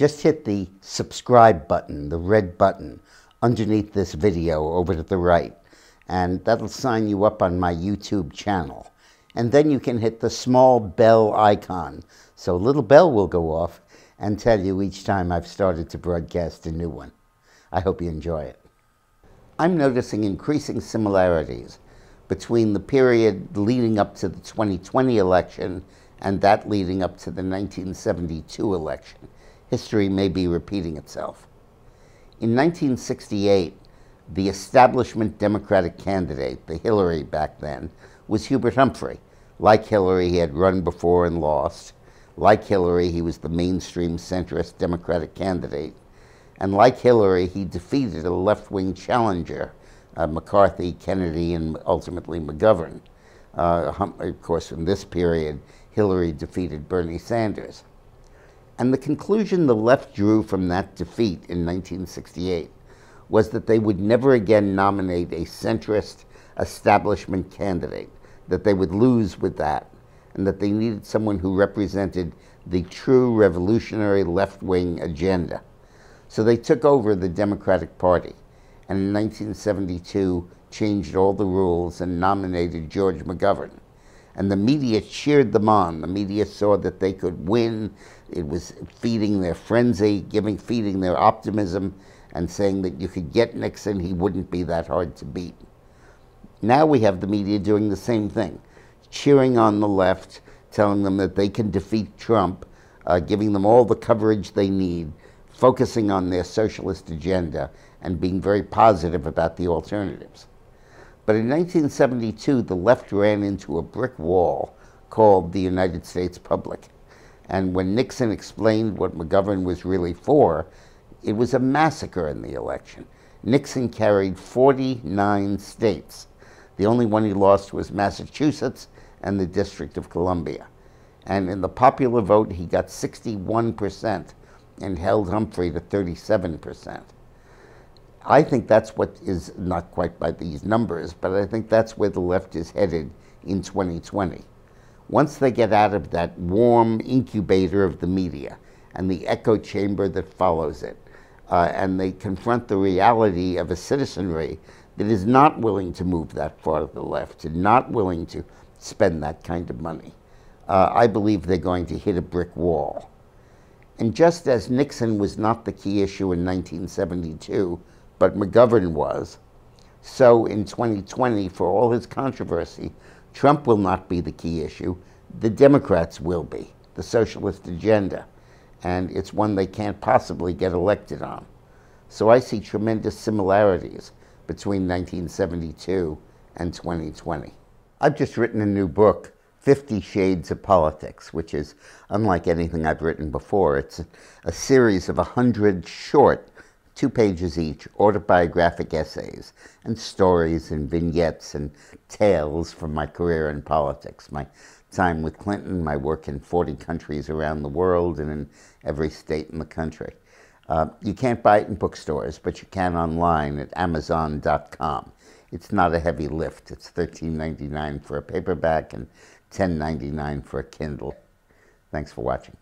Just hit the subscribe button, the red button, underneath this video over to the right, and that'll sign you up on my YouTube channel. And then you can hit the small bell icon, so a little bell will go off and tell you each time I've started to broadcast a new one. I hope you enjoy it. I'm noticing increasing similarities between the period leading up to the 2020 election and that leading up to the 1972 election. History may be repeating itself. In 1968, the establishment Democratic candidate, the Hillary back then, was Hubert Humphrey. Like Hillary, he had run before and lost. Like Hillary, he was the mainstream centrist Democratic candidate. And like Hillary, he defeated a left-wing challenger, McCarthy, Kennedy, and ultimately McGovern. Of course, in this period, Hillary defeated Bernie Sanders. And the conclusion the left drew from that defeat in 1968 was that they would never again nominate a centrist establishment candidate, that they would lose with that, and that they needed someone who represented the true revolutionary left-wing agenda. So they took over the Democratic Party, and in 1972 changed all the rules and nominated George McGovern. And the media cheered them on. The media saw that they could win. It was feeding their frenzy, feeding their optimism, and saying that you could get Nixon, he wouldn't be that hard to beat. Now we have the media doing the same thing, cheering on the left, telling them that they can defeat Trump, giving them all the coverage they need, focusing on their socialist agenda, and being very positive about the alternatives. But in 1972, the left ran into a brick wall called the United States public. And when Nixon explained what McGovern was really for, it was a massacre in the election. Nixon carried 49 states. The only one he lost was Massachusetts and the District of Columbia. And in the popular vote, he got 61% and held Humphrey to 37%. I think that's what is, not quite by these numbers, but I think that's where the left is headed in 2020. Once they get out of that warm incubator of the media and the echo chamber that follows it, and they confront the reality of a citizenry that is not willing to move that far to the left and not willing to spend that kind of money, I believe they're going to hit a brick wall. And just as Nixon was not the key issue in 1972, but McGovern was, so in 2020, for all his controversy, Trump will not be the key issue. The Democrats will be, the socialist agenda. And it's one they can't possibly get elected on. So I see tremendous similarities between 1972 and 2020. I've just written a new book, 50 Shades of Politics, which is unlike anything I've written before. It's a series of 100 short, 2 pages each, autobiographic essays and stories and vignettes and tales from my career in politics, my time with Clinton, my work in 40 countries around the world and in every state in the country. You can't buy it in bookstores, but you can online at Amazon.com. It's not a heavy lift. It's $13.99 for a paperback and $10.99 for a Kindle. Thanks for watching.